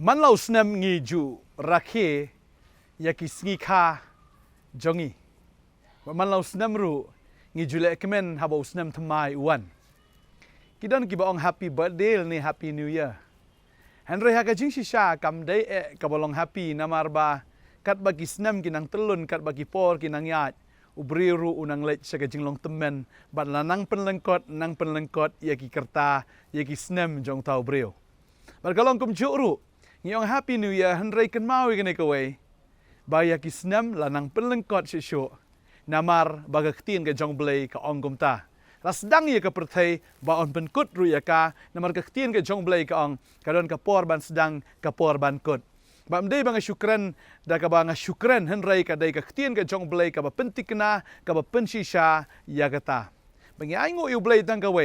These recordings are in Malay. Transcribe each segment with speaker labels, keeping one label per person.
Speaker 1: มันเล่าสนมงีจูรักเฮยากิสงีคาจงีมันเล่าสนมรู้งีจูเล็กเมนฮับเอาสนมทำไมวันกิดันกิบอง Happy Birthday นี่ Happy New Year ฮันเรฮักจิงชิชากำได้กับบอลง Happy นามารบากัดบากิสนมกินังตลุนกัดบากิปอร์กินังยาดอุบริรูอุนังเล็กสกจิงลงตเมนบัดละนังเป็นลังกอดยากิกรตายากิสนมจงเท้าบริวบัดกลองกุมจุรูงี้อง Happy New Year ฮันเรกันมาวิกันเอกเวบายากิสนมละนังเป็นลังกอดชิโชนามารบากตีนกับจงเบลย์กับองกุมตารัสดังยากับประเทศบาอนเป็นกุดรุยากานามารกับตีนกับจงเบลย์กับองกระดอนกับปอร์บันสดังกับปอร์บันกุดบางได้บางชุกรันได้กับบางชุกรันฮันไรกับได้กับตีนกับจงเบลย์กับเป็นติกนากับเป็นชิชายากตาบางอย่างงูอยู่เบลย์ตั้งกับเว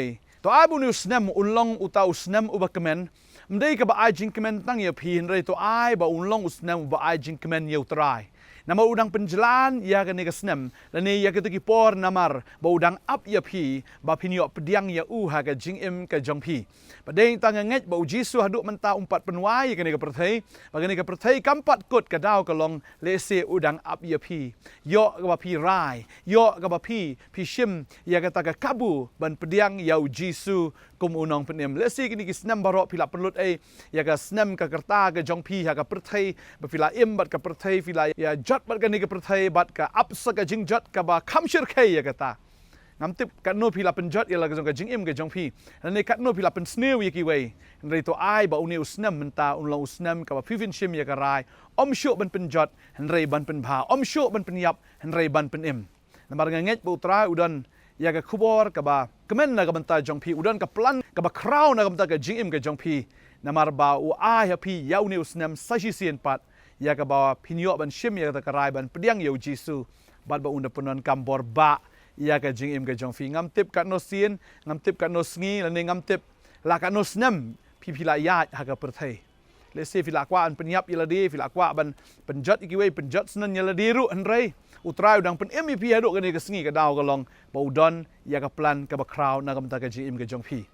Speaker 1: ตัวอาบุนิวสเนมอุลลงอุตาอุสเนมอุบักเมนมันได้กับไอจิงเกมนตั้งยาพีนไรตัวไอบาอุลลงอุสเนมอุบไอจิงเกมนยาวตรายnama udang penjalan ya kan nega senem dan ya kita kipor namar ba udang up ya pi ba pinyo pediang ya ha ka jingim ka jongpi padeng tang nget ba ujisu haduk menta umpat penwai kan nega perthai ba nega perthai kampat kot ka daw ka long lese udang up ya pi yo ka ba pi rai yo ka ba pi shim ya kata ka kabu ban pediang ya ujisu kum unong penem lese kini kisnem barok pila pelut ya ka senem ka kerta ka jongpi ha ka perthai ba pila im bat ka perthai pila ya bat ka ni ka perthai bat ka apsa ka jingjat ka ba khamshir khai ya kata ngamtip ka no phila penjat ya la ka jingim ka jongphi ne ka no phila pen sneu ya ki wei nrei to ai ba uni usnam menta unlong usnam ka ba phivin shim ya ka rai om shu ban penjat nrei ban pen bha om shu ban pen yap nrei ban pen im namar nget bu tra udan ya ka khubor ka ba kemen na ka banta jongphi udan ka plan ka ba crown na ka banta ka jingim ka jongphi namar ba u ai ha phi ya uni usnam sashi sien pat ya ka bawa pinyo ban shim ya ka karai ban pediang ya jisu bat ba unda punon kambor ba ya ka jingim ka jongfi ngam tip ka no sien ngam tip ka no sngi la ne ngam tip la ka no snem pipila ya ha ka perthai le se fila kwa an penyap ila di fila kwa ban penjat ikiwe penjat snen ya la di ru anrei utrai udang pen mep haduk ka ne ka sngi ka daw ka long ba udon ya ka plan ka ba crowd na ka mta ka jingim ka jongfi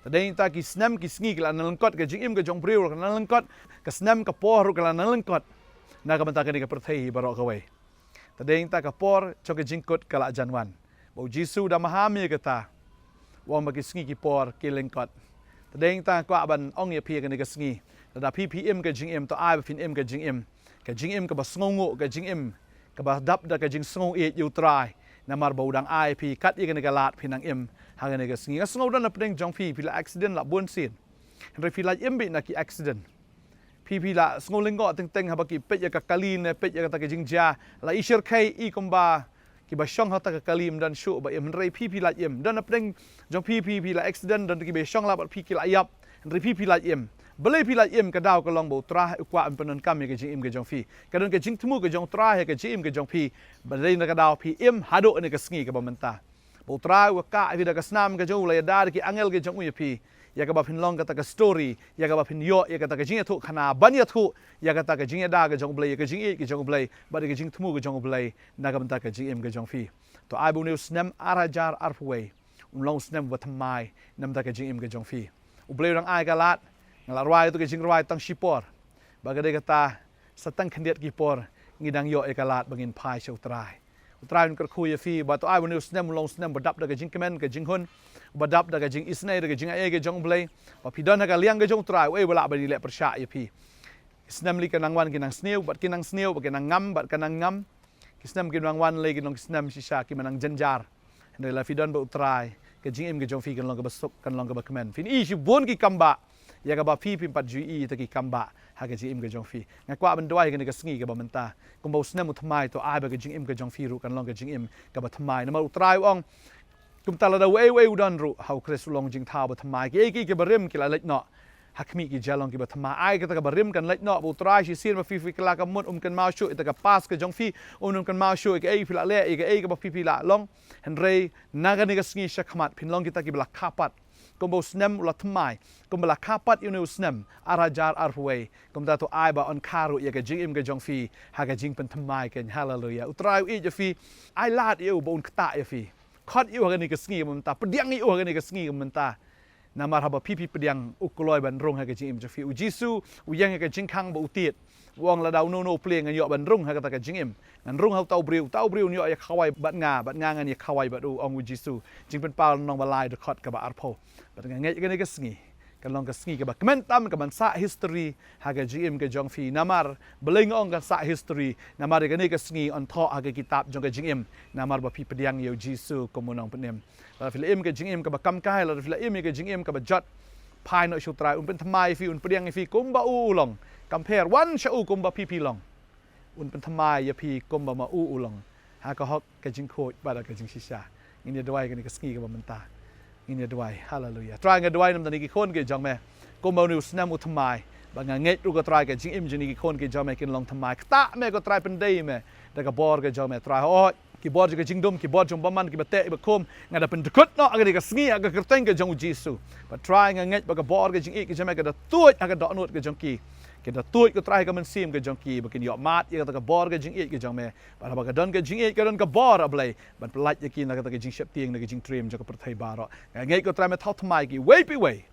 Speaker 1: tadeng ta ki snam ki sngi kala nalengkot ka jingim ka jongpriu ka nalengkot ka snam ka por kala nalengkot na ka banta ka ni ka perthai barok ka wei tadeng ta ka por cho ka jingkot kala janwan bo jisu da mahami ka ta wong ba ki sngi ki por ki lengkot tadeng ta kwa ban ong ya pi ka ni ka sngi da ppm ka jingim to ai ba fin m ka jingim ka ba sngongo ka jingim ka ba dap da ka jing sngo e yu trai namar ba udang ai pi kat i ka ni ka lat pinang im haga nega sngi nga sngo dan na pedeng jongfi pila accident la bun sin re pila imbi na ki accident pila sngo lenggo teng habaki pet ya ka kalin pet ya ka ta jingja la ishir kai i komba ki ba shong hata ka kalim dan shu ba im re pila im dan na pedeng jongfi pila accident dan ki be shong la ba pila yap re pila im belai pila im ka daw ka long bo tra kwa ampenon kam ya ka jing im ka jongfi ka don ka jing tmu ka jong tra ya ka jing im ka jongfi belai na ka daw im hado ne ka sngi ka ba menta Putra waka vida ka snam ka jong la dar ki angel ke jong uya pi ya ka ba phin long ka ta ka story ya ka ba phin yo ya ka ta ka jing thu khana ban ya thu ya ka ta ka jing da ka jong blai ka jing e ki jong blai ba ka jing thmu ka jong blai na ka ta ka jing em ka jong fi to ai bu ne snam arajar arfway long snam wa thammai nam ta ka jing em ka jong fi u blai rang ai ka lat ngala rwai tu ka jing rwai tang shipor ba ka de ka ta satang khandiat ki por ngidang yo e ka lat bangin phai chau trai utrai un kerkhuya fi ba to ai wonu snem long snem badap da ka jingkemen ka jinghun badap da ka jing isnai da ka jing ai ka jong blai ba pidon ka liang ka jong trai we wala ba ni le persha ya pi snem li ka nangwan ki nang sneu bat ki nang sneu ba ki nang ngam bat ka nang ngam ki snem ki nangwan le ki nong snem shisha ki manang janjar ne la pidon ba utrai ka jing im ka jong fi kan long ka basuk kan long ka ba kemen fin i shi bon ki kamba ya ka ba fi pimpat ju i ta ki kamba ha ka jing im ka jong fi ngakwa ban doi ka ni ka sngi ka ba menta kum bau snem uthmai to ai ba ka jing im ka jong fi ru kan long ka jing im ka ba thmai na ma utrai ong kum tala da we udan ru hau kres long jing tha ba thmai ki ke ba rim ki la lek no hakmi ki jalong ki ba thmai ai ka ta ka ba rim kan lek no bu utrai shi sin ma fi kala ka mut kan mau shu ta ka pas ka jong fi kan mau shu ke ai pila le ke ka ba fi la long henrei naga ni ka sngi shakmat phin long ki ta ki bla khapat kumbo snem ula tmai kumbala kapat inu snem arajar arfway kumta to ai ba on karu ya ka jing im ka jongfi ha ka jingpynpaw ken hallelujah utrai i je fi ai lat yu bon kta ya fi khot yu ha ni ka sngi menta pediang yu ha ni ka sngi menta namar haba pipi pediang ukuloi ban rung ha ke jingim jafi u Jisu u yang ke jingkang ba utiet wong la dau no pleng ngan yo ban rung ha ka jingim ngan rung ha tau briu nyo ya khawai bat nga ngan ya khawai bat u ong u Jisu Jingpynpaw nong balai de khot ka ba arpho bat ngai ke ne ke sngi kan long ka sngi ka ba kemen tam ka ban sa history ha ke jingim ke jong fi namar beling ong kan sa history namar ke ne ke sngi on tho ha ke kitab jong ke jingim namar ba pi pediang yo Jisu komunong penem la filim ke jingim ka ba kam kai la filim ke jingim ka ba jot pai no shu trai pen thymmai fi pediang fi kum ba u long compare one sha u kum ba pi long pen thymmai ya pi kum ba ma u long ha ka hok ke jing khoi ba da ke jing shisha ini dwai ke ni ke sngi ka ba menta ini dwai hallelujah try nge dwai nam tani ki khon ke jong me kum ba nu snam u thymmai ba nga nget ru ko try ke jing im jini ki khon ke jong me kin long thymmai ta me ko try pen dei me da ka bor ke jong me try ho ki bor ke jingdom ki bor jong baman ki bate ba kom nga da pen dekut no aga ka sngi aga kerteng ke jong Jisu ba try nga nget ba ka bor ke jing ik ke jong me ka da tuit aga do not ke jong ki ke da tuit ko try ka man sim ke jong ki ba kin yo mat ya ka bor ke jing ik ke jong me ba ba ka don ke jing ik ka don ka bor ablai ba plat ya ki na ka jing shep tieng na ke Jingpynpaw jo ka perthai ba ro nga nget ko try me thau thymmai ki way pi way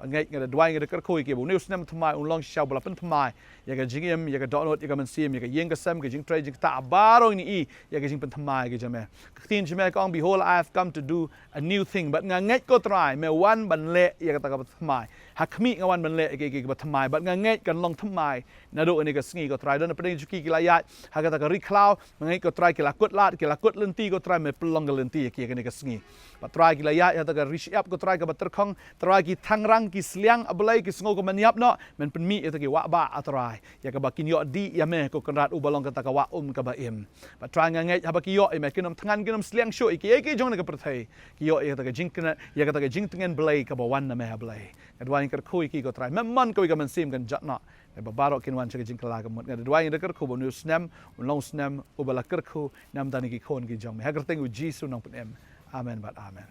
Speaker 1: ngai nga dwai nga ka khoi ke bu news nam thymmai un long shau bla pen thymmai ya ka jingim ya ka donot ya ka man sim ya ka yeng ka sam ka jing trai jing ta baro ni i ya ka jing pen thymmai ke jame tin jame ka ong behold I have come to do a new thing but nga ngai ko try me wan ban le ya ka ta ka thymmai hakmi nga wan ban le ke ba thymmai but nga ngai kan long thymmai na do ni ka sngi ko try don na pedeng juki ki la ya ha ka ta ka riklau ngai ko try ki la kut lenti ko try me plong lenti ki ka ni ka sngi ba try ki la ya ta ka rishi up ko try ka ba terkhong try ki thangrang ki sliang ablai ki sngo ko maniap no men pen mi eta ki wa ba atrai ya ka ba kin yo di ya me ko kan rat u balong ka ta ka wa ka ba im ba try nga ngai ha ba ki yo me kinom thangan kinom sliang sho ki jong na ka perthai ki yo eta ka jing kana ya ka ta ka jing tengen blai ka ba wan na me ha blai ka dwai ka khoi ki ko try me man ko ka man sim kan jat no ba barok kin wan cha jing kala ka mot nga dwai nga ka khu bo nu snam long snam u bala ka khu nam tani ki khon ki jong me ha ka teng u Jisu nong pen amen but amen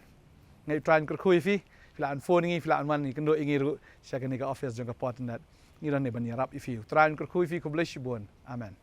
Speaker 1: ngai try ka khu fi filaan phone ngi filaan man ni kendo ingi ru sya ka ni ka office jong ka Potternet ni ran ne ban yarap ifi try ka khu fi ko bless you bon amen